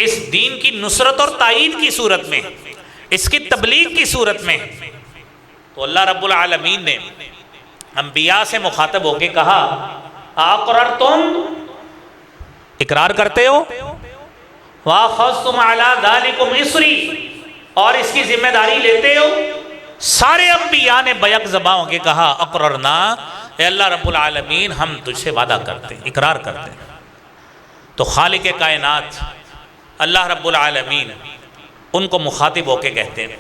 اس دین کی نصرت اور تائید کی صورت میں، اس کی تبلیغ کی صورت میں۔ تو اللہ رب العالمین نے انبیاء سے مخاطب ہو کے کہا اقررتم، اقرار کرتے ہو، واخذتم علی ذلکم اصری، اور اس کی ذمہ داری لیتے ہو؟ سارے انبیاء نے بیک زباں ہو کے کہا اقررنا، اے اللہ رب العالمین ہم تجھ سے وعدہ کرتے ہیں، اقرار کرتے ہیں۔ تو خالق کائنات اللہ رب العالمین ان کو مخاطب ہو کے کہتے ہیں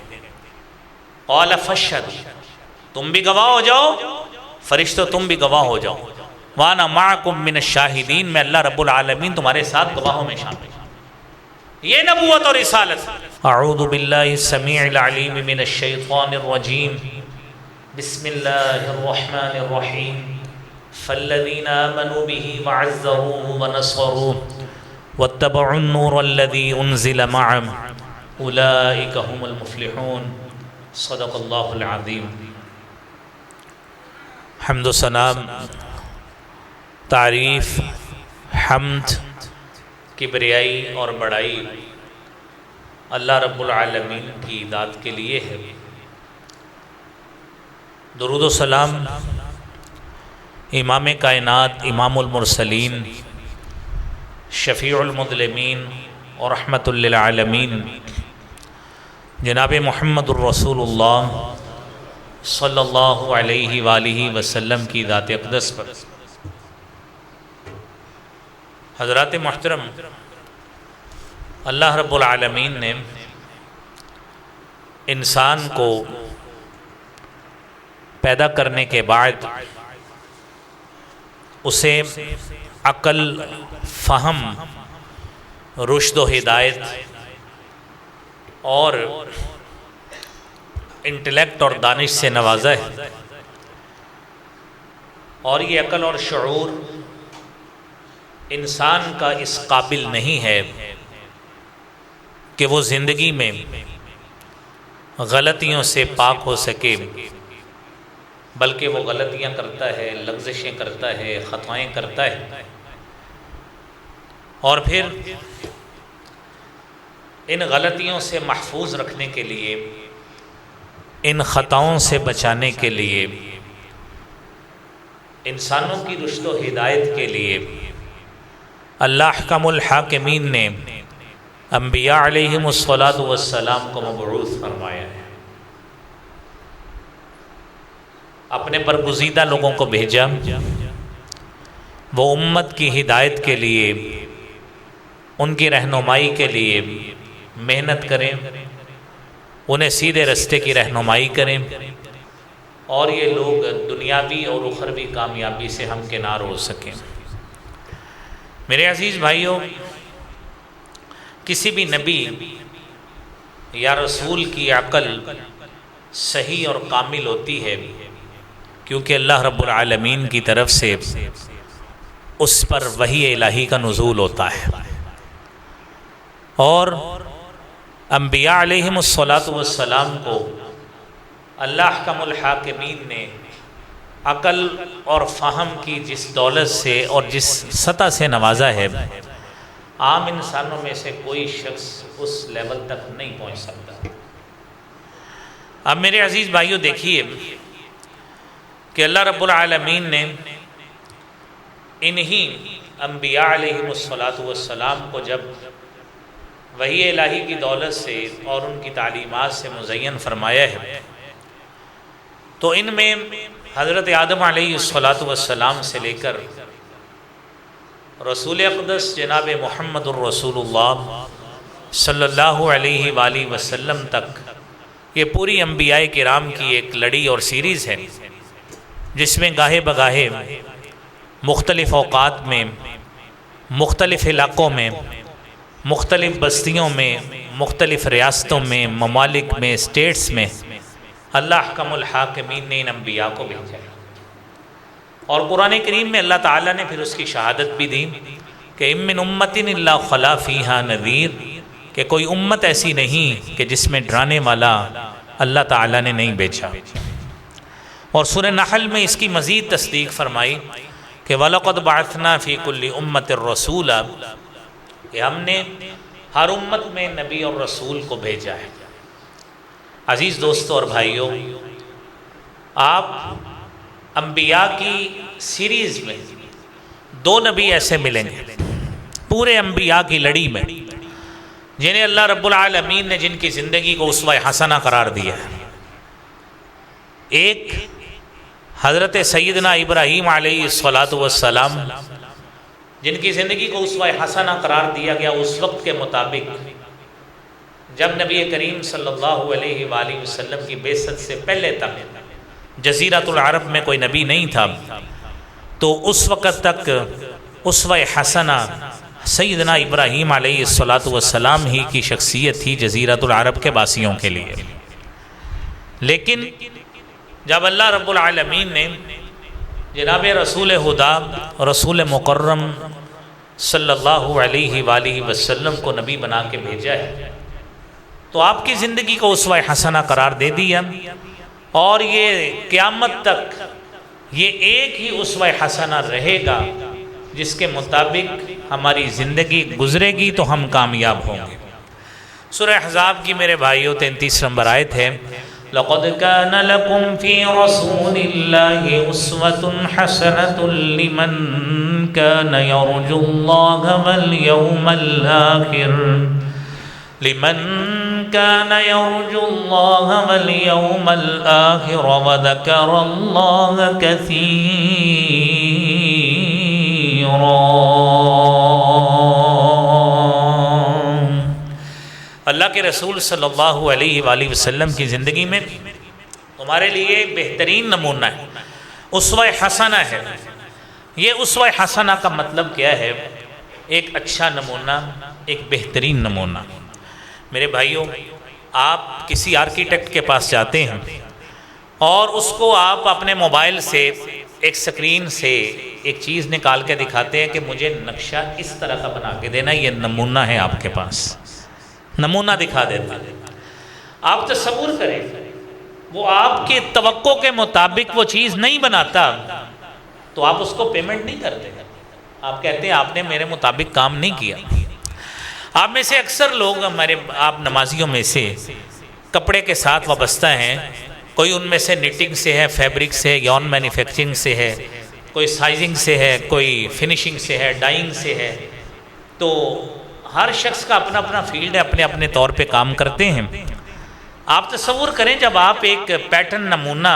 قال فاشهدوا، تم بھی گواہ ہو جاؤ، فرشتوں تم بھی گواہ ہو جاؤ، وانا معکم من الشاہدین، میں اللہ رب العالمین تمہارے ساتھ گواہوں میں شامل ہوں۔ یہ نبوت اور رسالت۔ اعوذ باللہ السمیع العلیم من الشیطان الرجیم، بسم اللہ الرحمن الرحیم، فالذین آمنوا به وعزروه ونصروه واتبعوا النور الذی انزل معه اولئک هم المفلحون۔ صدق اللہ العظیم۔ حمد و ثنا، تعریف، حمد، کبریائی اور بڑائی اللہ رب العالمین کی ذات کے لیے ہے۔ درود و سلام امام کائنات، امام المرسلین، شفیع المذنبین اور رحمت للعالمین جناب محمد الرسول اللہ صلی اللہ علیہ وآلہ وسلم کی ذات اقدس پر۔ حضرات محترم، اللہ رب العالمین نے انسان کو پیدا کرنے کے بعد اسے عقل، فہم، رشد و ہدایت اور انٹلیکٹ اور دانش سے نوازا ہے، اور یہ عقل اور شعور انسان کا اس قابل نہیں ہے کہ وہ زندگی میں غلطیوں سے پاک ہو سکے، بلکہ وہ غلطیاں کرتا ہے، لغزشیں کرتا ہے، خطائیں کرتا ہے، اور پھر ان غلطیوں سے محفوظ رکھنے کے لیے، ان خطاؤں سے بچانے کے لیے، انسانوں کی رشد و ہدایت کے لیے اللہ احکم الحاکمین نے انبیاء علیہم السلام کو مبعوث فرمایا ہے، اپنے برگزیدہ لوگوں کو بھیجا، وہ امت کی ہدایت کے لیے، ان کی رہنمائی کے لیے محنت کریں، انہیں سیدھے رستے کی رہنمائی کریں، اور یہ لوگ دنیاوی اور اخروی کامیابی سے ہمکنار ہو سکیں۔ میرے عزیز بھائیوں، کسی بھی نبی یا رسول کی عقل صحیح اور کامل ہوتی ہے کیونکہ اللہ رب العالمین کی طرف سے اس پر وحی الہی کا نزول ہوتا ہے، اور انبیاء علیہم السلام کو اللہ احکم الحاکمین نے عقل اور فہم کی جس دولت سے اور جس سطح سے نوازا ہے، عام انسانوں میں سے کوئی شخص اس لیول تک نہیں پہنچ سکتا۔ اب میرے عزیز بھائیوں دیکھیے کہ اللہ رب العالمین نے انہی انبیاء علیہم السلام کو جب وحی الہی کی دولت سے اور ان کی تعلیمات سے مزین فرمایا ہے، تو ان میں حضرت آدم علیہ السلام سے لے کر رسول اقدس جناب محمد الرسول اللہ صلی اللہ علیہ وآلہ وسلم تک یہ پوری انبیاء کرام کی ایک لڑی اور سیریز ہے، جس میں گاہے بگاہے مختلف اوقات میں، مختلف علاقوں میں، مختلف بستیوں میں، مختلف ریاستوں میں، ممالک میں، اسٹیٹس میں اللہ احکم الحاکمین نے ان انبیاء کو بھیجا ہے، اور قرآن کریم میں اللہ تعالیٰ نے پھر اس کی شہادت بھی دی کہ ام من امت الا خلا فیہا نذیر، کہ کوئی امت ایسی نہیں کہ جس میں ڈرانے والا اللہ تعالیٰ نے نہیں بھیجا۔ اور سورہ نحل میں اس کی مزید تصدیق فرمائی کہ وَلَقَدْ بَعَثْنَا فِي كُلِّ أُمَّةٍ رَسُولًا، کہ ہم نے ہر امت میں نبی اور رسول کو بھیجا ہے۔ عزیز دوستوں اور بھائیوں، آپ انبیاء کی سیریز میں 2 نبی ایسے ملیں گے پورے انبیاء کی لڑی میں، جنہیں اللہ رب العالمین نے جن کی زندگی کو اسوہ حسنہ قرار دیا ہے۔ ایک حضرت سیدنا ابراہیم علیہ السلام، جن کی زندگی کو اسوہ حسنہ قرار دیا گیا اس وقت کے مطابق جب نبی کریم صلی اللہ علیہ وآلہ وسلم کی بعثت سے پہلے تک جزیرۃ العرب میں کوئی نبی نہیں تھا، تو اس وقت تک اسوہ حسنہ سیدنا ابراہیم علیہ السلام ہی کی شخصیت تھی جزیرۃ العرب کے باسیوں کے لیے۔ لیکن جب اللہ رب العالمین نے جناب رسول خدا رسول مکرم صلی اللہ علیہ وآلہ وسلم کو نبی بنا کے بھیجا ہے، تو آپ کی زندگی کو اسوہ حسنہ قرار دے دیا، اور یہ قیامت تک یہ ایک ہی اسوہ حسنہ رہے گا جس کے مطابق ہماری زندگی گزرے گی تو ہم کامیاب ہوں گے۔ سورہ احزاب کی میرے بھائیوں 33 نمبر آیت ہے، لَقَدْ كَانَ لَكُمْ فِي رَسُولِ اللَّهِ أُسْوَةٌ حَسَنَةٌ لِمَنْ كَانَ يَرْجُو اللَّهَ وَالْيَوْمَ الْآخِرَ وَذَكَرَ اللَّهَ كَثِيرًا۔ اللہ کے رسول صلی اللہ علیہ وآلہ وسلم کی زندگی میں تمہارے لیے بہترین نمونہ ہے، اسوہ حسنہ ہے۔ یہ اسوہ حسنہ کا مطلب کیا ہے؟ ایک اچھا نمونہ، ایک بہترین نمونہ۔ میرے بھائیوں، آپ کسی آرکیٹیکٹ کے پاس جاتے ہیں اور اس کو آپ اپنے موبائل سے ایک سکرین سے ایک چیز نکال کے دکھاتے ہیں کہ مجھے نقشہ اس طرح کا بنا کے دینا، یہ نمونہ ہے آپ کے پاس، نمونہ دکھا دیتا ہے۔ آپ تصور کریں، وہ آپ کے توقع کے مطابق وہ چیز نہیں بناتا تو آپ اس کو پیمنٹ نہیں کرتے، آپ کہتے ہیں آپ نے میرے مطابق کام نہیں کیا۔ آپ میں سے اکثر لوگ، آپ نمازیوں میں سے کپڑے کے ساتھ وابستہ ہیں، کوئی ان میں سے نیٹنگ سے ہے، فیبرک سے ہے، یون مینوفیکچرنگ سے ہے، کوئی سائزنگ سے ہے، کوئی فنیشنگ سے ہے، ڈائنگ سے ہے۔ تو ہر شخص کا اپنا اپنا فیلڈ ہے، اپنے اپنے طور پہ کام کرتے ہیں۔ آپ تصور کریں، جب آپ ایک پیٹرن نمونہ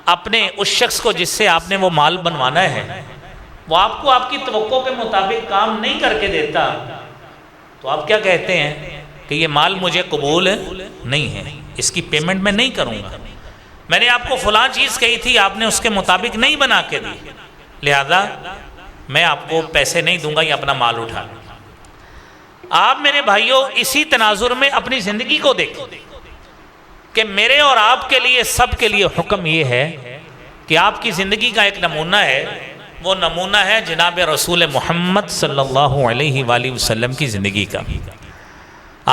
اپنے اس شخص کو جس سے آپ نے وہ مال بنوانا ہے، وہ آپ کو آپ کی توقع کے مطابق کام نہیں کر کے دیتا، تو آپ کیا کہتے ہیں کہ یہ مال مجھے قبول نہیں ہے، اس کی پیمنٹ میں نہیں کروں گا، میں نے آپ کو فلاں چیز کہی تھی، آپ نے اس کے مطابق نہیں بنا کے دی، لہذا میں آپ کو پیسے نہیں دوں گا، یہ اپنا مال اٹھا لیں۔ آپ میرے بھائیوں اسی تناظر میں اپنی زندگی کو دیکھیں کہ میرے اور آپ کے لیے، سب کے لیے حکم یہ ہے کہ آپ کی زندگی کا ایک نمونہ ہے، وہ نمونہ ہے جناب رسول محمد صلی اللہ علیہ وآلہ وسلم کی زندگی کا۔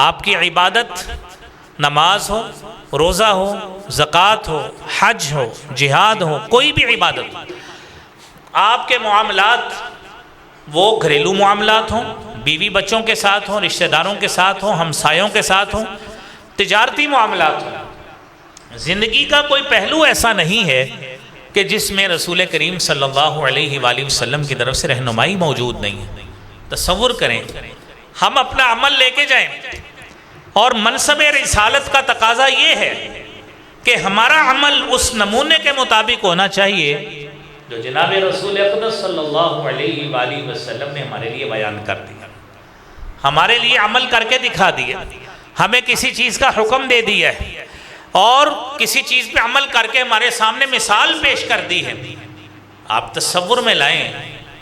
آپ کی عبادت، نماز ہو، روزہ ہو، زکوٰۃ ہو، حج ہو، جہاد ہو، کوئی بھی عبادت ہو، آپ کے معاملات وہ گھریلو معاملات ہوں، بیوی بچوں کے ساتھ ہوں، رشتہ داروں کے ساتھ ہوں، ہمسایوں کے ساتھ ہوں، تجارتی معاملات ہوں، زندگی کا کوئی پہلو ایسا نہیں ہے کہ جس میں رسول کریم صلی اللہ علیہ وآلہ وسلم کی طرف سے رہنمائی موجود نہیں ہے۔ تصور کریں، ہم اپنا عمل لے کے جائیں، اور منصب رسالت کا تقاضا یہ ہے کہ ہمارا عمل اس نمونے کے مطابق ہونا چاہیے جو جناب رسول اقدس صلی اللہ علیہ وآلہ وسلم نے ہمارے لیے بیان کر دیا، ہمارے لیے عمل کر کے دکھا دیا، ہمیں کسی چیز کا حکم دے دیا ہے اور کسی چیز پہ عمل کر کے ہمارے سامنے مثال پیش کر دی ہے۔ آپ تصور میں لائیں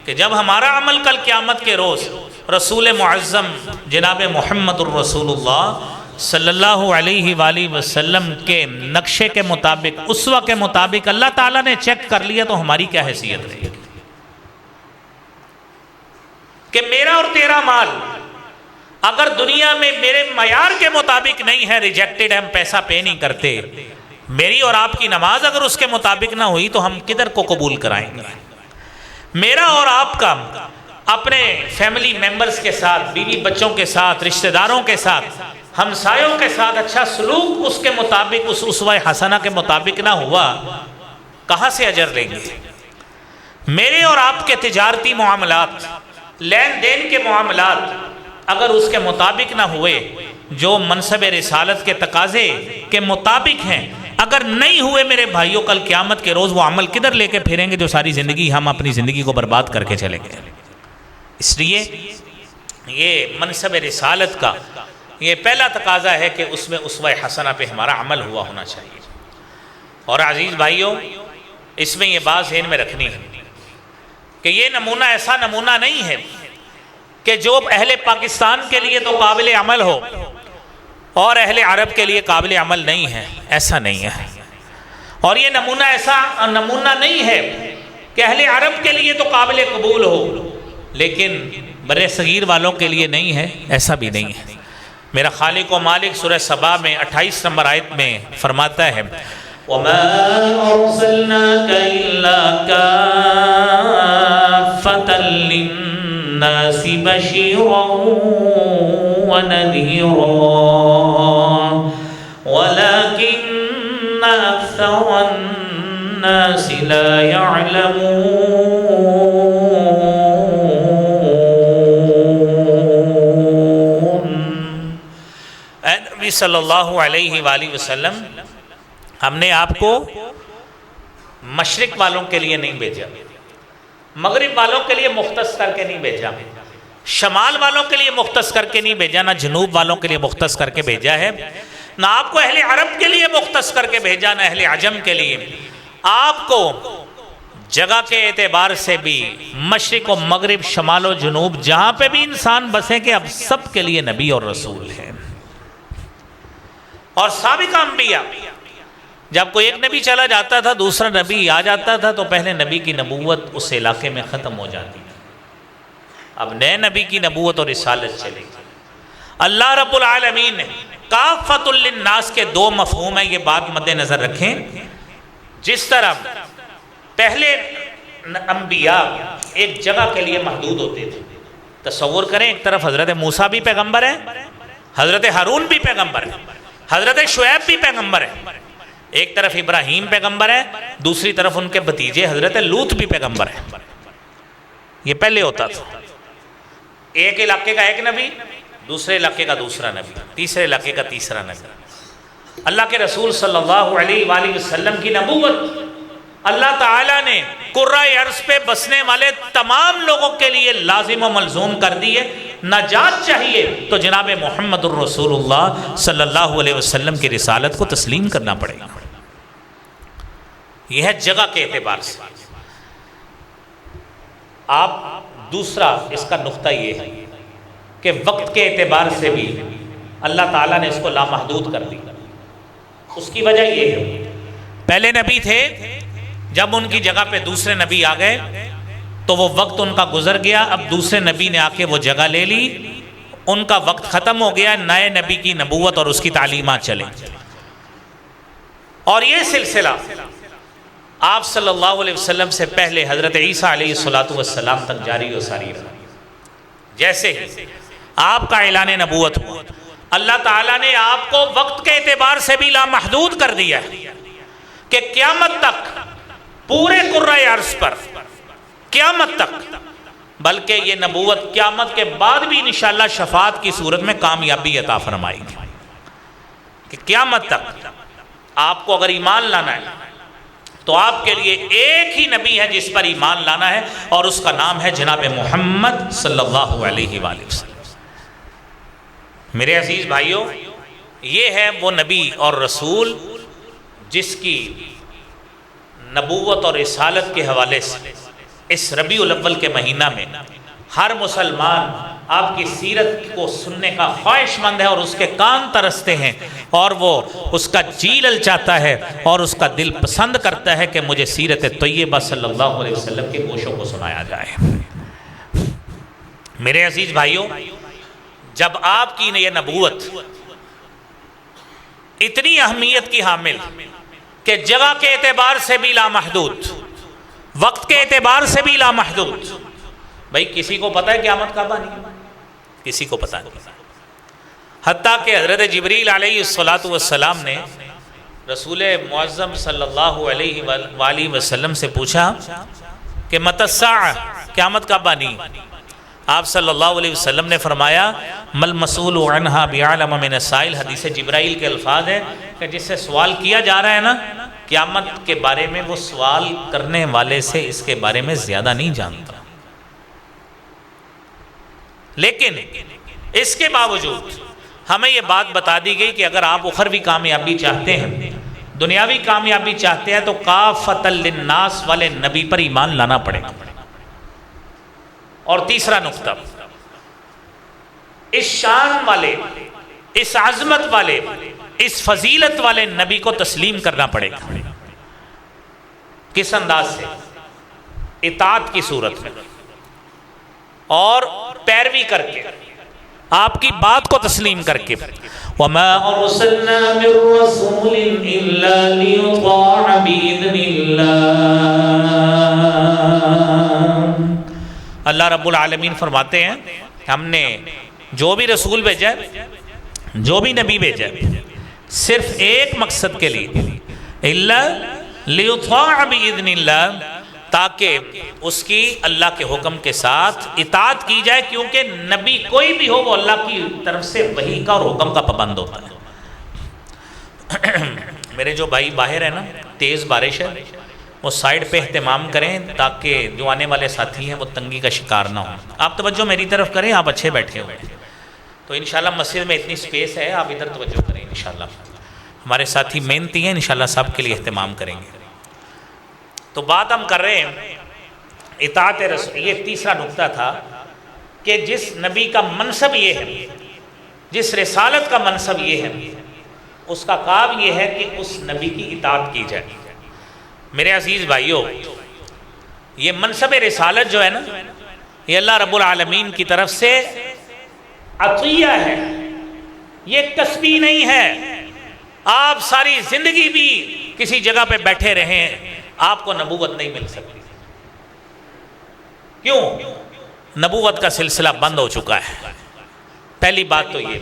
کہ جب ہمارا عمل کل قیامت کے روز رسول معظم جناب محمد الرسول اللہ صلی اللہ علیہ وآلہ وسلم کے نقشے کے مطابق، اسوہ کے مطابق اللہ تعالیٰ نے چیک کر لیا تو ہماری کیا حیثیت رہے گی کہ میرا اور تیرا مال اگر دنیا میں میرے معیار کے مطابق نہیں ہے، ریجیکٹڈ ہے، ہم پیسہ پے نہیں کرتے، میری اور آپ کی نماز اگر اس کے مطابق نہ ہوئی تو ہم کدھر کو قبول کرائیں گے؟ میرا اور آپ کا اپنے فیملی ممبرز کے ساتھ، بیوی بچوں کے ساتھ، رشتہ داروں کے ساتھ، ہمسایوں کے ساتھ اچھا سلوک اس کے مطابق، اس اسوہ حسنہ کے مطابق نہ ہوا، کہاں سے اجر لیں گے؟ میرے اور آپ کے تجارتی معاملات، لین دین کے معاملات اگر اس کے مطابق نہ ہوئے جو منصب رسالت کے تقاضے کے مطابق ہیں، اگر نہیں ہوئے میرے بھائیوں، کل قیامت کے روز وہ عمل کدھر لے کے پھریں گے جو ساری زندگی ہم اپنی زندگی کو برباد کر کے چلیں گے۔ اس لیے یہ منصب رسالت کا یہ پہلا تقاضا ہے کہ اس میں اسوہ حسنہ پہ ہمارا عمل ہوا ہونا چاہیے۔ اور عزیز بھائیوں، اس میں یہ بات ذہن میں رکھنی ہے کہ یہ نمونہ ایسا نمونہ نہیں ہے کہ جو اہل پاکستان کے لیے تو قابل عمل ہو اور اہل عرب کے لیے قابل عمل نہیں ہے، ایسا نہیں ہے۔ اور یہ نمونہ ایسا نمونہ نہیں ہے کہ اہل عرب کے لیے تو قابل قبول ہو لیکن بر صغیر والوں کے لیے نہیں ہے، ایسا بھی نہیں ہے۔ میرا خالق و مالک سورہ سبا میں 28 نمبر آیت میں فرماتا ہے وَمَا أَرْسَلْنَاكَ إِلَّا كَافَّةً لِلنَّاسِ بَشِيرًا وَنَذِيرًا وَلَكِنَّ أَكْثَرَ النَّاسِ لَا يَعْلَمُونَ۔ اے نبی صلی اللہ علیہ وآلہ وسلم، ہم نے آپ کو مشرق والوں کے لیے نہیں بھیجا، مغرب والوں کے لیے مختص کر کے نہیں بھیجا، شمال والوں کے لیے مختص کر کے نہیں بھیجا، نہ جنوب والوں کے لیے مختص کر کے بھیجا ہے، نہ آپ کو اہل عرب کے لیے مختص کر کے بھیجا، نہ اہل عجم کے لیے۔ آپ کو جگہ کے اعتبار سے بھی مشرق و مغرب، شمال و جنوب، جہاں پہ بھی انسان بسیں کہ اب سب کے لیے نبی اور رسول ہیں۔ اور سابقہ انبیاء، جب کوئی ایک نبی چلا جاتا تھا دوسرا نبی آ جاتا تھا تو پہلے نبی کی نبوت اس علاقے میں ختم ہو جاتی تھی، اب نئے نبی کی نبوت اور رسالت چلے گی۔ اللہ رب العالمین نے کافۃ للناس کے دو مفہوم ہیں، یہ بات مد نظر رکھیں۔ جس طرح پہلے انبیاء ایک جگہ کے لیے محدود ہوتے تھے، تصور کریں ایک طرف حضرت موسیٰ بھی پیغمبر ہیں، حضرت ہارون بھی پیغمبر ہیں، حضرت شعیب بھی پیغمبر ہیں، ایک طرف ابراہیم پیغمبر ہے، دوسری طرف ان کے بھتیجے حضرت لوط بھی پیغمبر ہیں۔ یہ پہلے ہوتا تھا، ایک علاقے کا ایک نبی، دوسرے علاقے کا دوسرا نبی، تیسرے علاقے کا تیسرا نبی۔ اللہ کے رسول صلی اللہ علیہ وآلہ وسلم کی نبوت اللہ تعالیٰ نے قرۂ ارض پہ بسنے والے تمام لوگوں کے لیے لازم و ملزوم کر دی ہے۔ نجات چاہیے تو جناب محمد الرسول اللہ صلی اللہ علیہ وسلم کی رسالت کو تسلیم کرنا پڑے گا۔ یہ ہے جگہ کے اعتبار سے۔ آپ دوسرا اس کا نقطہ یہ ہے کہ وقت کے اعتبار سے بھی اللہ تعالیٰ نے اس کو لامحدود کر دی۔ اس کی وجہ یہ ہے، پہلے نبی تھے، جب ان کی جگہ پہ دوسرے نبی آ گئے تو وہ وقت ان کا گزر گیا، اب دوسرے نبی نے آ کے وہ جگہ لے لی، ان کا وقت ختم ہو گیا، نئے نبی کی نبوت اور اس کی تعلیمات چلیں۔ اور یہ سلسلہ آپ صلی اللہ علیہ وسلم سے پہلے حضرت عیسیٰ علیہ السلام تک جاری و ساری رہا۔ جیسے ہی آپ کا اعلان نبوت ہوا، اللہ تعالیٰ نے آپ کو وقت کے اعتبار سے بھی لامحدود کر دیا ہے کہ قیامت تک پورے قرۂ ارض پر، قیامت تک، بلکہ یہ نبوت قیامت کے بعد بھی انشاءاللہ شفاعت کی صورت میں کامیابی عطا فرمائے گی کہ قیامت تک آپ کو اگر ایمان لانا ہے تو آپ کے لیے ایک ہی نبی ہے جس پر ایمان لانا ہے، اور اس کا نام ہے جناب محمد صلی اللہ علیہ وآلہ وسلم۔ میرے عزیز بھائیوں، یہ ہے وہ نبی اور رسول جس کی نبوت اور رسالت کے حوالے سے اس ربیع الاول کے مہینہ میں ہر مسلمان آپ کی سیرت کو سننے کا خواہش مند ہے اور اس کے کان ترستے ہیں، اور وہ اس کا جی للچاتا ہے اور اس کا دل پسند کرتا ہے کہ مجھے سیرت طیبہ صلی اللہ علیہ وسلم کے گوشوں کو سنایا جائے۔ میرے عزیز بھائیوں، جب آپ کی یہ نبوت اتنی اہمیت کی حامل کہ جگہ کے اعتبار سے بھی لامحدود، وقت کے اعتبار سے بھی لامحدود، بھائی کسی کو پتہ ہے قیامت کب آنی ہے؟ کسی کو پتہ نہیں۔ حتیٰ کہ حضرت جبریل علیہ السلام نے رسول معظم صلی اللہ علیہ وآلہ وسلم سے پوچھا کہ متی الساعہ، قیامت کب آنی؟ آپ صلی اللہ علیہ وسلم نے فرمایا مل مسئول عنہا بعلم من السائل، حدیث جبرائیل کے الفاظ ہیں کہ جس سے سوال کیا جا رہا ہے نا قیامت کے بارے میں، وہ سوال کرنے والے سے اس کے بارے میں زیادہ نہیں جانتا۔ لیکن اس کے باوجود ہمیں یہ بات بتا دی گئی کہ اگر آپ اخروی کامیابی چاہتے ہیں، دنیاوی کامیابی چاہتے ہیں، تو کافۃ للناس والے نبی پر ایمان لانا پڑے گا۔ اور تیسرا نقطہ، اس شان والے، اس عظمت والے، اس فضیلت والے نبی کو تسلیم کرنا پڑے گا۔ کس انداز سے؟ اطاعت کی صورت میں، اور پیروی کر کے، آپ کی بات کو تسلیم کر کے۔ وَمَا أَرْسَلْنَا مِن رَّسُولٍ إِلَّا لِيُطَاعَ بِإِذْنِ اللَّهِ۔ اللہ رب العالمین فرماتے ہیں ہم نے جو بھی رسول بھیجا ہے، جو بھی نبی بھیجا ہے، صرف ایک مقصد کے لیے، إِلَّا لِيُطَاعَ بِإِذْنِ اللَّهِ، تاکہ اس کی اللہ کے حکم کے ساتھ اطاعت کی جائے، کیونکہ نبی کوئی بھی ہو وہ اللہ کی طرف سے وحی کا اور حکم کا پابند ہوتا ہے۔ میرے جو بھائی باہر ہیں نا، تیز بارش ہے، وہ سائیڈ پہ اہتمام کریں تاکہ جو آنے والے ساتھی ہیں وہ تنگی کا شکار نہ ہوں۔ آپ توجہ میری طرف کریں، آپ اچھے بیٹھے ہوئے ہیں تو انشاءاللہ مسجد میں اتنی سپیس ہے، آپ ادھر توجہ کریں انشاءاللہ۔ ہمارے ساتھی محنتی ہیں، انشاءاللہ سب کے لیے اہتمام کریں گے۔ تو بات ہم کر رہے ہیں اطاعت رسول۔ یہ تیسرا نقطہ تھا کہ جس نبی کا منصب یہ ہے، جس رسالت کا منصب یہ ہے، اس کا کام یہ ہے کہ اس نبی کی اطاعت کی جائے۔ میرے عزیز بھائیوں، یہ منصب رسالت جو ہے نا، یہ اللہ رب العالمین کی طرف سے عطیہ ہے، یہ کسبی نہیں ہے۔ آپ ساری زندگی بھی کسی جگہ پہ بیٹھے رہیں، آپ کو نبوت نہیں مل سکتی۔ کیوں؟ نبوت کا سلسلہ بند ہو چکا ہے۔ پہلی بات تو یہ،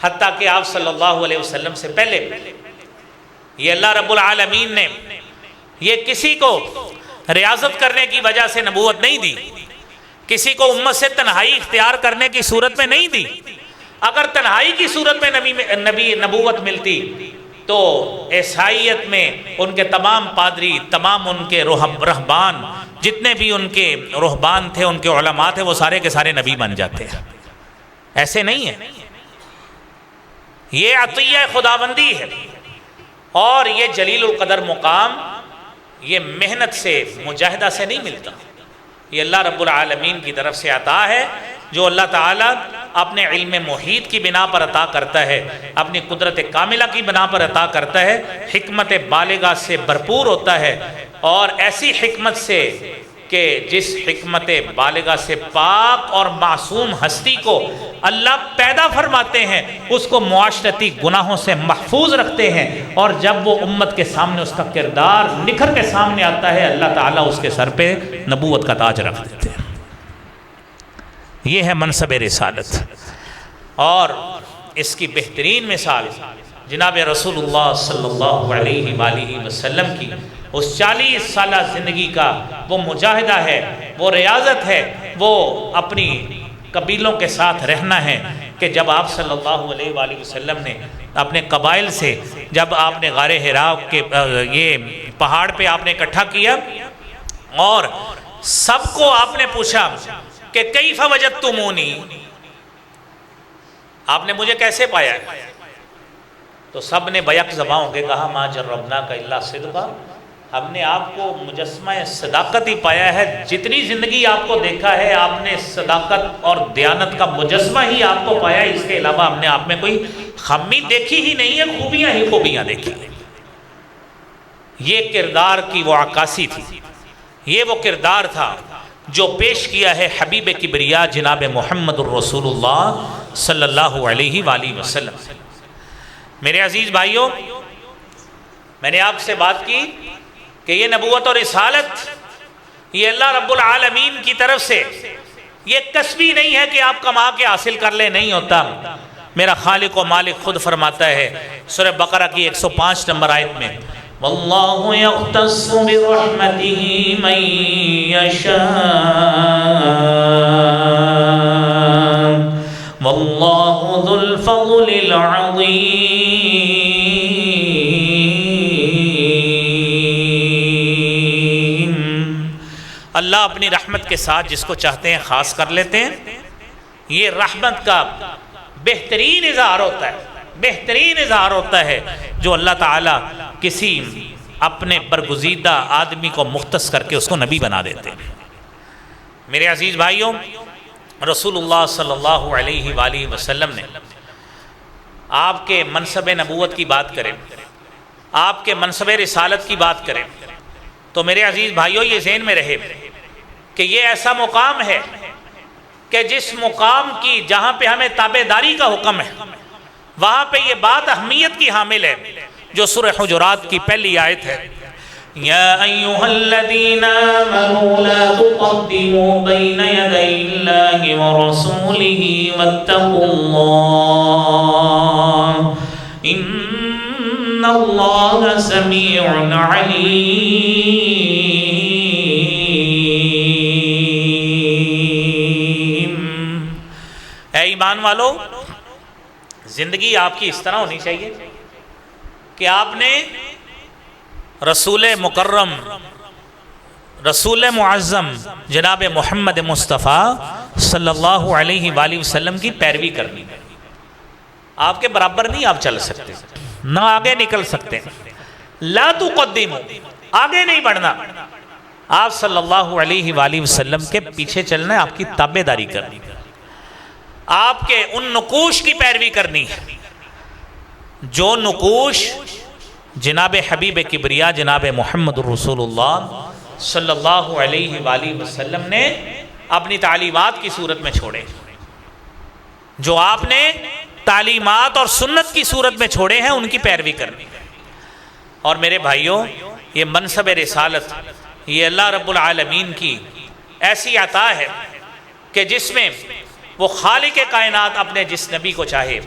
حتیٰ کہ آپ صلی اللہ علیہ وسلم سے پہلے یہ اللہ رب العالمین نے یہ کسی کو ریاضت کرنے کی وجہ سے نبوت نہیں دی، کسی کو امت سے تنہائی اختیار کرنے کی صورت میں نہیں دی۔ اگر تنہائی کی صورت میں نبی نبوت ملتی تو عیسائیت میں ان کے تمام پادری، تمام ان کے رہبان، جتنے بھی ان کے رہبان تھے، ان کے علماء تھے، وہ سارے کے سارے نبی بن جاتے ہیں۔ ایسے نہیں ہے، یہ عطیہ خداوندی ہے، اور یہ جلیل القدر مقام یہ محنت سے، مجاہدہ سے نہیں ملتا، یہ اللہ رب العالمین کی طرف سے عطا ہے، جو اللہ تعالیٰ اپنے علم محیط کی بنا پر عطا کرتا ہے، اپنی قدرت کاملہ کی بنا پر عطا کرتا ہے، حکمت بالغہ سے بھرپور ہوتا ہے، اور ایسی حکمت سے کہ جس حکمت بالغہ سے پاک اور معصوم ہستی کو اللہ پیدا فرماتے ہیں، اس کو معاشرتی گناہوں سے محفوظ رکھتے ہیں، اور جب وہ امت کے سامنے اس کا کردار نکھر کے سامنے آتا ہے، اللہ تعالیٰ اس کے سر پہ نبوت کا تاج رکھ دیتے ہیں۔ یہ ہے منصب رسالت، اور اس کی بہترین مثال جناب رسول اللہ صلی اللہ علیہ وآلہ وسلم کی اس 40 سالہ زندگی کا وہ مجاہدہ ہے، وہ ریاضت ہے، وہ اپنی قبیلوں کے ساتھ رہنا ہے، کہ جب آپ صلی اللہ علیہ وآلہ وسلم نے اپنے قبائل سے، جب آپ نے غار حراء کے یہ پہاڑ پہ آپ نے اکٹھا کیا، اور سب کو آپ نے پوچھا کہ کیف وجدتمونی، آپ نے مجھے کیسے پایا ہے؟ تو سب نے بیک زباں ہو کے کہا ما جربناک الا صدقا، ہم نے آپ کو مجسمہ صداقت ہی پایا ہے، جتنی زندگی آپ کو دیکھا ہے آپ نے صداقت اور دیانت کا مجسمہ ہی آپ کو پایا ہے، اس کے علاوہ ہم نے آپ میں کوئی خامی دیکھی ہی نہیں ہے، خوبیاں ہی خوبیاں دیکھی۔ یہ کردار کی وہ عکاسی تھی، یہ وہ کردار تھا جو پیش کیا ہے حبیب کبریا جناب محمد الرسول اللہ صلی اللہ علیہ وآلہ وسلم۔ میرے عزیز بھائیوں، میں نے آپ سے بات کی کہ یہ نبوت اور رسالت یہ اللہ رب العالمین کی طرف سے، یہ کسبی نہیں ہے کہ آپ کما کے حاصل کر لیں، نہیں ہوتا۔ میرا خالق و مالک خود فرماتا ہے سورہ بقرہ کی 105 نمبر آیت میں، واللہ یختص برحمتہ من یشاء واللہ ذو الفضل العظیم۔ اللہ اپنی رحمت کے ساتھ جس کو چاہتے ہیں خاص کر لیتے ہیں۔ یہ رحمت کا بہترین اظہار ہوتا ہے، بہترین اظہار ہوتا ہے جو اللہ تعالیٰ کسی اپنے برگزیدہ آدمی کو مختص کر کے اس کو نبی بنا دیتے ہیں۔ میرے عزیز بھائیوں، رسول اللہ صلی اللہ علیہ وآلہ وسلم نے آپ کے منصب نبوت کی بات کریں، آپ کے منصب رسالت کی بات کریں تو میرے عزیز بھائیوں یہ ذہن میں رہے کہ یہ ایسا مقام ہے کہ جس مقام کی جہاں پہ ہمیں تابعداری کا حکم ہے وہاں پہ یہ بات اہمیت کی حامل ہے جو سورہ حجرات کی پہلی آیت ہے، یا ایھا الذین آمنوا لا تقدموا بین یدی اللہ ورسولہ واتقوا اللہ ان اللہ سمیع علیم۔ اے ایمان والو، زندگی آپ کی اس طرح ہونی چاہیے کہ آپ نے رسول مکرم، رسول معظم جناب محمد مصطفیٰ صلی اللہ علیہ وآلہ وسلم کی پیروی کرنی ہے۔ آپ کے برابر نہیں آپ چل سکتے، نہ آگے نکل سکتے۔ لا تقدموا، آگے نہیں بڑھنا، آپ صلی اللہ علیہ وآلہ وسلم کے پیچھے چلنا ہے، آپ کی تابع داری کرنی ہے، آپ کے ان نقوش کی پیروی کرنی ہے جو نقوش جناب حبیب کبریا جناب محمد الرسول اللہ صلی اللہ علیہ وآلہ وسلم نے اپنی تعلیمات کی صورت میں چھوڑے، جو آپ نے تعلیمات اور سنت کی صورت میں چھوڑے ہیں، ان کی پیروی کرنی ہے۔ اور میرے بھائیوں، یہ منصب رسالت یہ اللہ رب العالمین کی ایسی عطا ہے کہ جس میں وہ خالق کائنات اپنے جس نبی کو چاہے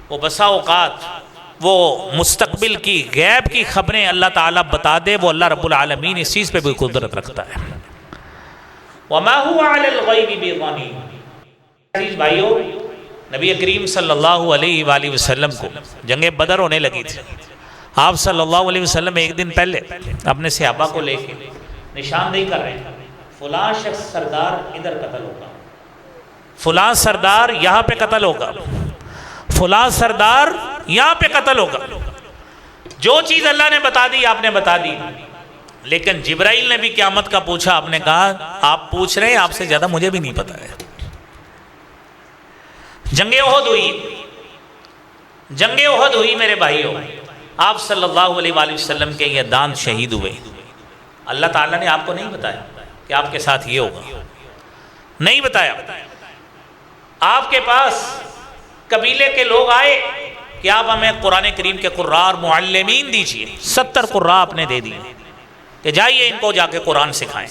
وہ بسا اوقات وہ مستقبل کی غیب کی خبریں اللہ تعالیٰ بتا دے، وہ اللہ رب العالمین اس چیز پہ بھی قدرت رکھتا ہے۔ وَمَا هُوَ عَلَى الْغَيْبِ بِضَنِينٍ۔ عزیز بھائیو، نبی کریم صلی اللہ علیہ وآلہ وسلم کو جنگ بدر ہونے لگی تھی، آپ صلی اللہ علیہ وسلم ایک دن پہلے اپنے صحابہ کو لے کے نشاندہی کر رہے ہیں، فلاں شخص سردار ادھر قتل ہوگا، فلاں سردار یہاں پہ قتل ہوگا، فلاں سردار یہاں پہ قتل ہوگا۔ جو چیز اللہ نے بتا دی آپ نے بتا دی، لیکن جبرائیل نے بھی قیامت کا پوچھا، آپ نے کہا آپ پوچھ رہے ہیں، آپ سے زیادہ مجھے بھی نہیں پتا ہے۔ جنگ احد ہوئی، جنگ احد ہوئی میرے بھائیوں، آپ صلی اللہ علیہ وآلہ وسلم کے یہ دانت شہید ہوئے۔ اللہ تعالیٰ نے آپ کو نہیں بتایا کہ آپ کے ساتھ یہ ہوگا، نہیں بتایا۔ آپ کے پاس قبیلے کے لوگ آئے کہ آپ ہمیں قرآن کریم کے قراء اور معلمین دیجئے، 70 قراء آپ نے دے دیے کہ جائیے ان کو جا کے قرآن سکھائیں۔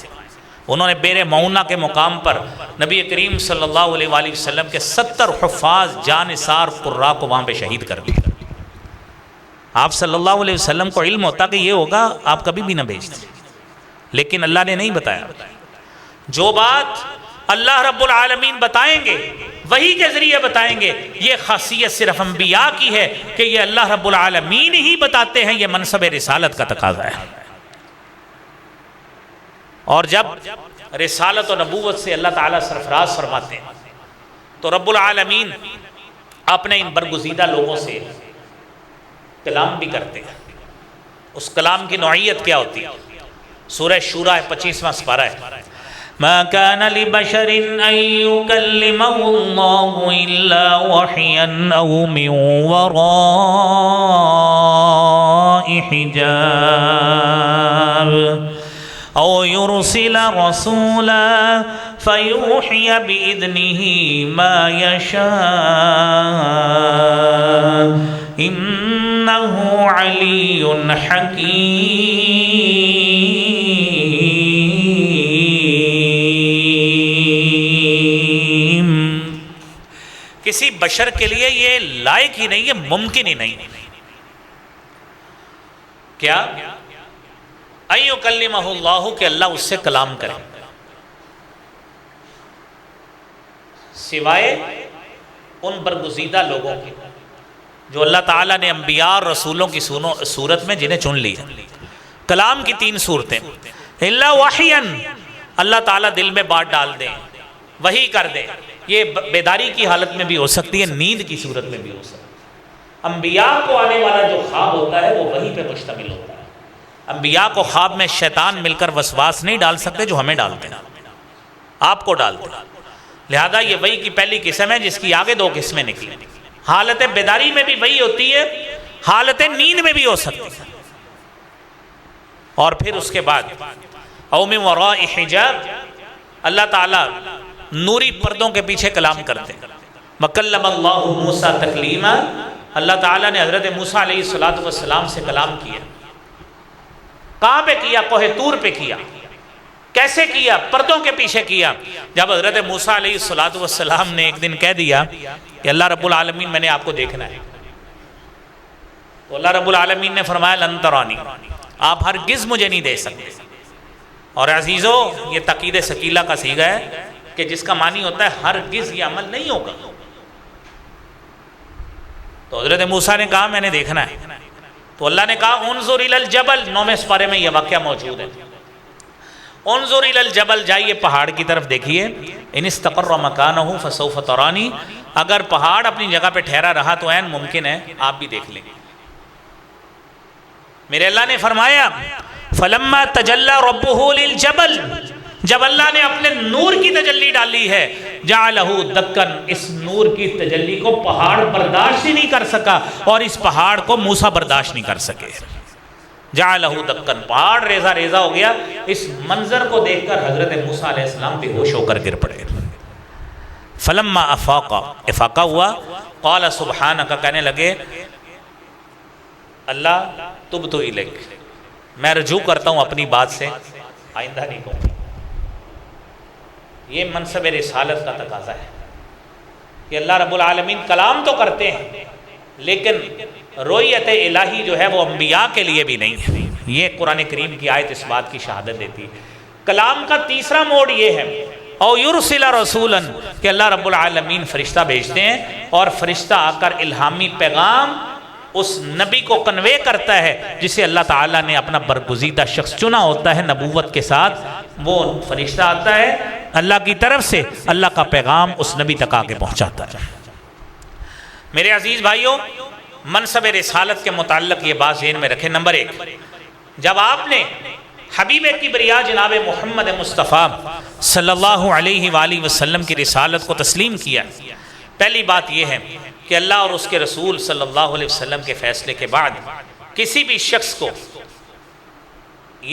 انہوں نے بیر معونہ کے مقام پر نبی کریم صلی اللہ علیہ وآلہ وسلم کے 70 حفاظ جانثار قراء کو وہاں پہ شہید کر دیا۔ آپ صلی اللہ علیہ وسلم کو علم ہوتا کہ یہ ہوگا، آپ کبھی بھی نہ بھیجتے، لیکن اللہ نے نہیں بتایا۔ جو بات اللہ رب العالمین بتائیں گے وہی کے ذریعے بتائیں گے، یہ خاصیت صرف انبیاء کی ہے کہ یہ اللہ رب العالمین ہی بتاتے ہیں، یہ منصب رسالت کا تقاضا ہے۔ اور جب رسالت و نبوت سے اللہ تعالیٰ سرفراز فرماتے ہیں تو رب العالمین اپنے ان برگزیدہ لوگوں سے کلام بھی کرتے ہیں۔ اس کلام کی نوعیت کیا ہوتی ہے؟ سورہ شورى 25واں سپارہ ہے، ما كان لبشر ان يكلمه الله الا وحيا او من وراء حجاب او يرسل رسولا فيوحي باذنه ما يشاء انه علي حكيم۔ بشر کے لیے یہ لائق ہی نہیں، یہ ممکن ہی نہیں۔ کیا ان یکلمہ اللہ، کہ اللہ اس سے کلام کرے، سوائے ان برگزیدہ لوگوں کے جو اللہ تعالیٰ نے انبیاء اور رسولوں کی صورت میں جنہیں چن لیا۔ کلام کی 3 صورتیں، الا وحیاً، اللہ تعالیٰ دل میں بات ڈال دیں، وحی کر دیں۔ یہ بیداری کی حالت میں بھی ہو سکتی ہے، نیند کی صورت میں بھی ہو سکتی ہے۔ انبیاء کو آنے والا جو خواب ہوتا ہے وہ وحی پہ مشتمل ہوتا ہے۔ انبیاء کو خواب میں شیطان مل کر وسواس نہیں ڈال سکتے جو ہمیں ڈالتے ہیں، آپ کو ڈالتے ہیں۔ لہذا یہ وحی کی پہلی قسم ہے جس کی آگے 2 قسمیں نکلی۔ حالت بیداری میں بھی وحی ہوتی ہے، حالت نیند میں بھی ہو سکتی ہے۔ اور پھر اس کے بعد او من وراء حجاب، اللہ تعالیٰ نوری پردوں کے پیچھے کلام کرتے ہیں۔ وکلم اللہ موسیٰ تکلیما، اللہ تعالیٰ نے حضرت موسیٰ علیہ السلام سے کلام کیا۔ کہاں پہ کیا؟ کوہ طور پہ کیا۔ کیسے کیا؟ پردوں کے پیچھے کیا۔ جب حضرت موسیٰ علیہ السلام نے ایک دن کہہ دیا کہ اللہ رب العالمین میں نے آپ کو دیکھنا ہے، تو اللہ رب العالمین نے فرمایا لن ترانی، آپ ہرگز مجھے نہیں دیکھ سکتے۔ اور عزیزو، یہ تقید ثقیلہ کا صیغہ ہے کہ جس کا معنی ہوتا ہے ہرگز یہ عمل نہیں ہوگا۔ تو حضرت موسیٰ نے کہا میں نے دیکھنا ہے، تو اللہ نے کہا انظر الی الجبل، 9ویں سپارے میں یہ واقعہ موجود ہے۔ انظر الی الجبل، جائیے پہاڑ کی طرف دیکھیے، ان استقر مکانہ فسوف ترانی، اگر پہاڑ اپنی جگہ پہ ٹھہرا رہا تو عین ممکن ہے آپ بھی دیکھ لیں گے۔ میرے اللہ نے فرمایا فلما تجلی ربہ للجبل، جب اللہ نے اپنے نور کی تجلی ڈالی ہے، جعلہ دکن، اس نور کی تجلی کو پہاڑ برداشت ہی نہیں کر سکا، اور اس پہاڑ کو موسیٰ برداشت نہیں کر سکے۔ جعلہ دکن، پہاڑ ریزہ ریزہ ہو گیا۔ اس منظر کو دیکھ کر حضرت موسیٰ علیہ السلام بے ہوش ہو کر گر پڑے۔ فلما افاقا، افاقہ ہوا، قال سبحانک، کہنے لگے اللہ تبت الیک، میں رجوع کرتا ہوں اپنی بات سے، آئندہ نہیں کہوں۔ یہ منصب رسالت کا تقاضا ہے کہ اللہ رب العالمین کلام تو کرتے ہیں لیکن رؤیت الہی جو ہے وہ انبیاء کے لیے بھی نہیں ہے۔ یہ قرآن کریم کی آیت اس بات کی شہادت دیتی ہے۔ کلام کا تیسرا موڈ یہ ہے او یرسل رسولا، کہ اللہ رب العالمین فرشتہ بھیجتے ہیں اور فرشتہ آ کر الہامی پیغام اس نبی کو کنوے کرتا ہے جسے اللہ تعالیٰ نے اپنا برگزیدہ شخص چنا ہوتا ہے نبوت کے ساتھ۔ وہ فرشتہ آتا ہے اللہ کی طرف سے، اللہ کا پیغام اس نبی تک آگے پہنچاتا ہے۔ میرے عزیز بھائیوں، منصب رسالت کے متعلق یہ بات ذہن میں رکھیں۔ نمبر 1، جب آپ نے حبیب کبریا جناب محمد مصطفیٰ صلی اللہ علیہ وآلہ وسلم کی رسالت کو تسلیم کیا، پہلی بات یہ ہے کہ اللہ اور اس کے رسول صلی اللہ علیہ وسلم کے فیصلے کے بعد کسی بھی شخص کو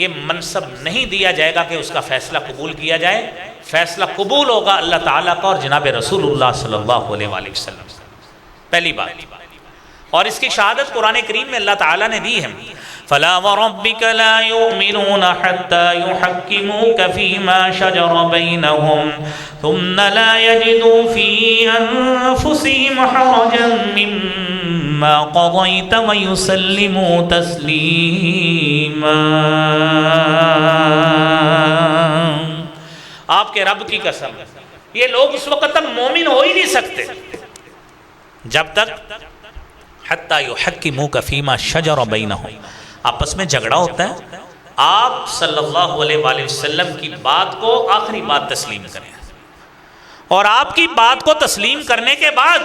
یہ منصب نہیں دیا جائے گا کہ اس کا فیصلہ قبول کیا جائے۔ فیصلہ قبول ہوگا اللہ تعالیٰ کا اور جناب رسول اللہ صلی اللہ علیہ وآلہ وسلم، پہلی بات۔ اور اس کی شہادت قرآن کریم میں اللہ تعالیٰ نے دی ہے، فَلَا وَرَبِّكَ لَا يُؤْمِنُونَ حَتَّى يُحَكِّمُوكَ فِي مَا شَجَرَ بَيْنَهُمْ ثُمَّ لَا يَجِدُوا فِي أَنفُسِهِمْ حَرَجًا مِّمَّا قَضَيْتَ وَيُسَلِّمُوا تَسْلِيمًا۔ آپ کے رب کی قسم، یہ لوگ اس وقت تک مومن ہو ہی نہیں سکتے جب تک حتی یحکموک فیما شجر بینہم، آپس میں جھگڑا ہوتا ہے، آپ صلی اللہ علیہ وآلہ وسلم کی بات کو آخری بات تسلیم کریں، اور آپ کی بات کو تسلیم کرنے کے بعد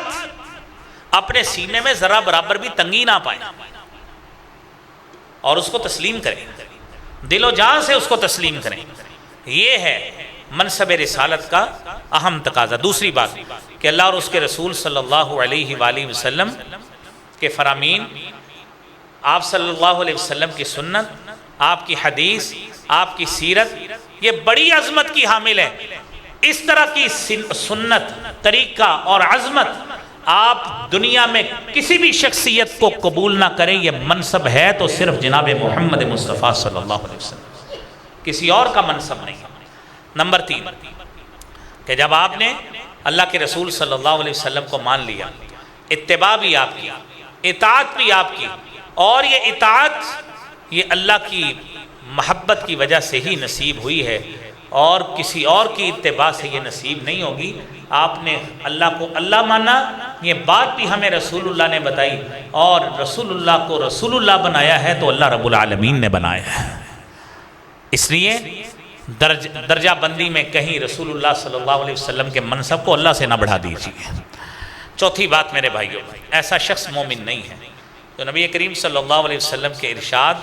اپنے سینے میں ذرا برابر بھی تنگی نہ پائیں اور اس کو تسلیم کریں، دل و جان سے اس کو تسلیم کریں۔ یہ ہے منصب رسالت کا اہم تقاضا۔ دوسری بات کہ اللہ اور اس کے رسول صلی اللہ علیہ وآلہ وسلم کے فرامین، آپ صلی اللہ علیہ وسلم کی سنت، آپ کی حدیث، آپ کی سیرت، یہ بڑی عظمت کی حامل ہے۔ اس طرح کی سنت، طریقہ اور عظمت آپ دنیا میں کسی بھی شخصیت کو قبول نہ کریں، یہ منصب ہے تو صرف جناب محمد مصطفیٰ صلی اللہ علیہ وسلم، کسی اور کا منصب نہیں۔ نمبر 3 کہ جب آپ نے اللہ کے رسول صلی اللہ علیہ وسلم کو مان لیا، اتباع بھی آپ کی، اطاعت بھی آپ کی، اور یہ اطاعت یہ اللہ کی محبت کی وجہ سے ہی نصیب ہوئی ہے، اور کسی اور کی اتباع سے یہ نصیب نہیں ہوگی۔ آپ نے اللہ کو اللہ مانا، یہ بات بھی ہمیں رسول اللہ نے بتائی، اور رسول اللہ کو رسول اللہ بنایا ہے تو اللہ رب العالمین نے بنایا ہے۔ اس لیے درجہ بندی میں کہیں رسول اللہ صلی اللہ علیہ وسلم کے منصب کو اللہ سے نہ بڑھا دیجیے۔ چوتھی بات میرے بھائیوں، ایسا شخص مومن نہیں ہے جو نبی کریم صلی اللہ علیہ وسلم کے ارشاد،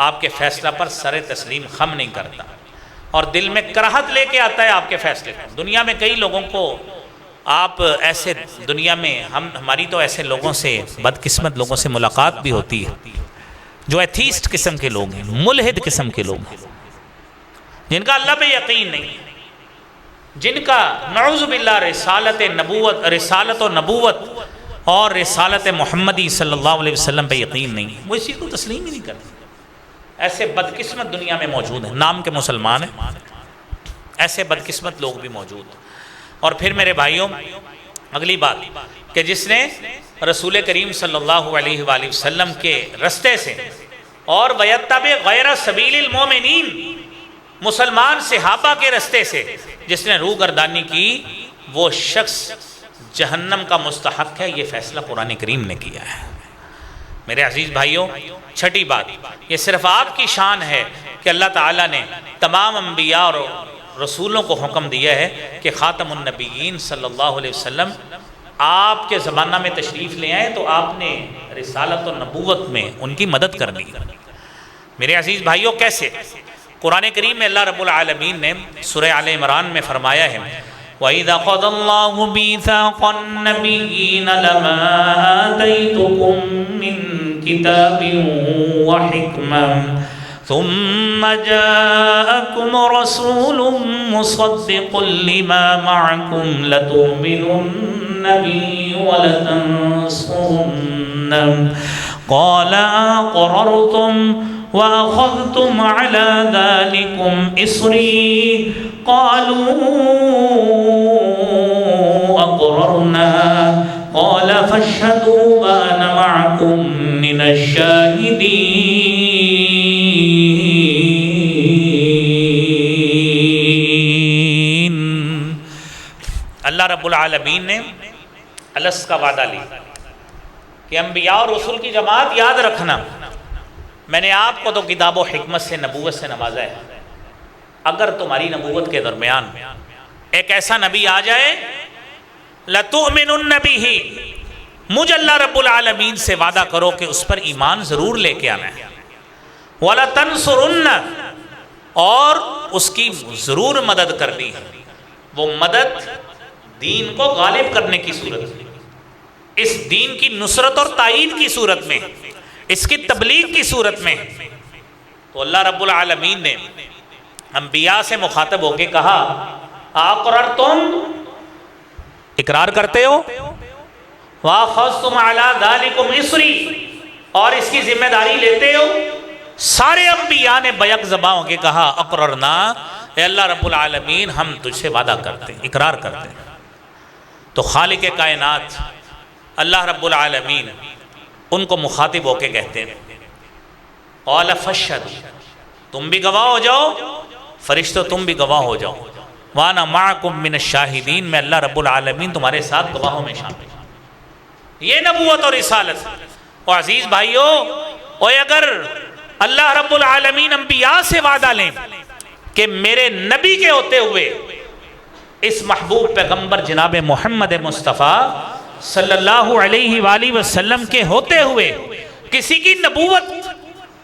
آپ کے فیصلہ پر سر تسلیم خم نہیں کرتا اور دل میں کراہت لے کے آتا ہے آپ کے فیصلے پر۔ دنیا میں کئی لوگوں کو آپ ایسے، دنیا میں ہماری تو ایسے لوگوں سے، بدقسمت لوگوں سے ملاقات بھی ہوتی ہے جو ایتھیسٹ قسم کے لوگ ہیں، ملحد قسم کے لوگ ہیں، جن کا اللہ پہ یقین نہیں، جن کا نعوذ باللہ رسالت و نبوت اور رسالت محمدی صلی اللہ علیہ وسلم پہ یقین نہیں، وہ اس چیز کو تسلیم ہی نہیں کرتے۔ ایسے بدقسمت دنیا میں موجود ہیں، نام کے مسلمان ہیں، ایسے بدقسمت لوگ بھی موجود ہیں۔ اور پھر میرے بھائیوں، اگلی بات کہ جس نے رسول کریم صلی اللہ علیہ وآلہ وسلم کے رستے سے اور وَيَتَّبِعْ غَيْرَ سَبِيلِ الْمُؤْمِنِينَ، مسلمان صحابہ کے رستے سے جس نے روگردانی کی، وہ شخص جہنم کا مستحق ہے۔ یہ فیصلہ قرآن کریم نے کیا ہے۔ میرے عزیز بھائیوں، چھٹی بات، یہ صرف آپ کی شان ہے کہ اللہ تعالیٰ نے تمام انبیاء اور رسولوں کو حکم دیا ہے کہ خاتم النبیین صلی اللہ علیہ وسلم آپ کے زمانہ میں تشریف لے آئے تو آپ نے رسالت و نبوت میں ان کی مدد کرنی۔ میرے عزیز بھائیوں، کیسے؟ قرآن کریم میں اللہ رب العالمین نے سورہ آل عمران میں فرمایا ہے، وَإِذَا قَضَى اللَّهُ مِيثَاقَ النَّبِيِّينَ لَمَا آتَيْتُكُم مِّن كِتَابٍ وَحِكْمَةٍ ثُمَّ جَاءَكُمْ رَسُولٌ مُصَدِّقٌ لِّمَا مَعَكُمْ لَتُؤْمِنُنَّ بِهِ وَلَتَنصُرُنَّهُ قَالَ أَقْرَرْتُمْ وَأَخَذْتُمْ عَلَى ذَلِكُمْ إِصْرِي قَالُوا أَقْرَرْنَا قَالَ فَاشْهَدُوا وَأَنَا مَعَكُمْ مِنَ الشَّاهِدِينَ۔ اللہ رب العالمین نے الست کا وعدہ لی کہ انبیاء اور رسول کی جماعت، یاد رکھنا میں نے آپ کو تو کتاب و حکمت سے، نبوت سے نوازا ہے، اگر تمہاری نبوت کے درمیان ایک ایسا نبی آ جائے، لَتُؤْمِنُنَّ بِهِ، مجھ اللہ رب العالمین سے وعدہ کرو کہ اس پر ایمان ضرور لے کے آنا ہے، وَلَتَنصُرُنَّ، اور اس کی ضرور مدد کرنی ہے۔ وہ مدد دین کو غالب کرنے کی صورت میں، اس دین کی نصرت اور تائید کی صورت میں، اس کی تبلیغ کی صورت میں۔ تو اللہ رب العالمین نے انبیاء سے مخاطب ہو کے کہا، اقررتم، اقرار کرتے ہو، واخذتم علی ذلکم اصری، اور اس کی ذمہ داری لیتے ہو۔ سارے انبیاء نے بیک زباں ہو کے کہا، اقررنا، اے اللہ رب العالمین ہم تجھ سے وعدہ کرتے ہیں، اقرار کرتے ہیں۔ تو خالق کائنات اللہ رب العالمین ان کو مخاطب ہو کے کہتے ہیں، قال فاشهدوا، تم بھی گواہ ہو جاؤ، فرشتوں تم بھی گواہ ہو جاؤ، وانا معکم من الشاہدین، میں اللہ رب العالمین تمہارے ساتھ گواہوں میں شامل ہوں۔ یہ نبوت اور رسالت۔ اور عزیز بھائیوں، اور اگر اللہ رب العالمین انبیاء سے وعدہ لیں کہ میرے نبی کے ہوتے ہوئے، اس محبوب پیغمبر جناب محمد مصطفیٰ صلی اللہ علیہ وآلہ وسلم کے ہوتے ہوئے کسی کی نبوت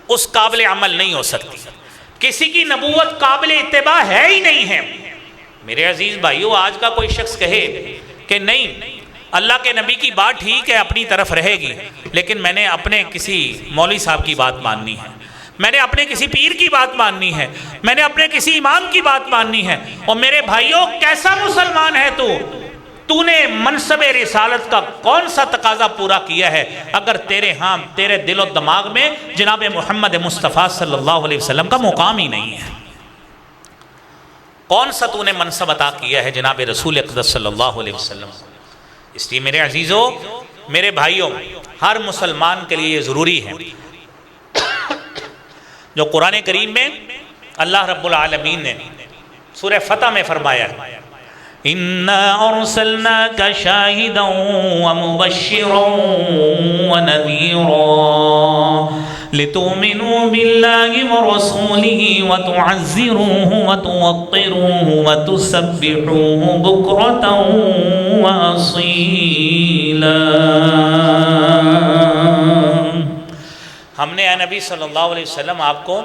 اس قابل عمل نہیں ہو سکتی، کسی کی نبوت قابل اتباع ہے ہی نہیں ہے۔ میرے عزیز بھائیو، آج کا کوئی شخص کہے کہ نہیں اللہ کے نبی کی بات ٹھیک ہے، اپنی طرف رہے گی، لیکن میں نے اپنے کسی مولوی صاحب کی بات ماننی ہے، میں نے اپنے کسی پیر کی بات ماننی ہے، میں نے اپنے کسی امام کی بات ماننی ہے۔ اور میرے بھائیوں، کیسا مسلمان ہے تو نے منصب رسالت کا کون سا تقاضا پورا کیا ہے اگر تیرے دل و دماغ میں جناب محمد مصطفیٰ صلی اللہ علیہ وسلم کا مقام ہی نہیں ہے؟ کون سا تو نے منصب عطا کیا ہے جناب رسول اقدس صلی اللہ علیہ وسلم. اس لیے میرے عزیزوں، میرے بھائیوں، ہر مسلمان کے لیے یہ ضروری ہے جو قرآن کریم میں اللہ رب العالمین نے سورہ فتح میں فرمایا ہے، اِنَّا أَرْسَلْنَاكَ شَاهِدًا وَمُبَشِّرًا وَنَذِيرًا لِتُؤْمِنُوا بِاللَّهِ وَرَسُولِهِ وَتُعَزِّرُوهُ وَتُوَقِّرُوهُ وَتُسَبِّحُوهُ بُكْرَةً وَأَصِيلًا. ہم نے اے نبی صلی اللہ علیہ وسلم آپ کو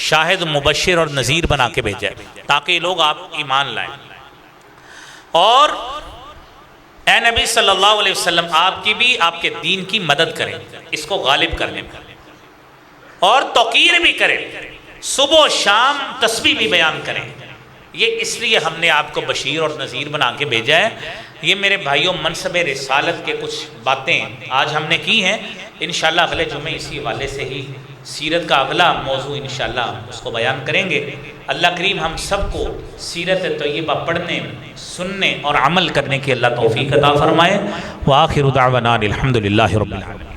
شاہد، مبشر اور نذیر بنا کے بھیجا ہے تاکہ لوگ آپ ایمان لائیں. اور اے نبی صلی اللہ علیہ وسلم آپ کی بھی، آپ کے دین کی مدد کریں، اس کو غالب کرنے میں، اور توقیر بھی کریں، صبح و شام تسبیح بھی بیان کریں. یہ اس لیے ہم نے آپ کو بشیر اور نذیر بنا کے بھیجا ہے. یہ میرے بھائیوں منصب رسالت کے کچھ باتیں آج ہم نے کی ہیں. انشاءاللہ اگلے جمعے اسی حوالے سے ہی سیرت کا اگلا موضوع انشاءاللہ اس کو بیان کریں گے. اللہ کریم ہم سب کو سیرت طیبہ پڑھنے، سننے اور عمل کرنے کی اللہ توفیق عطا فرمائے. وآخر دعوانا الحمدللہ رب العالمین.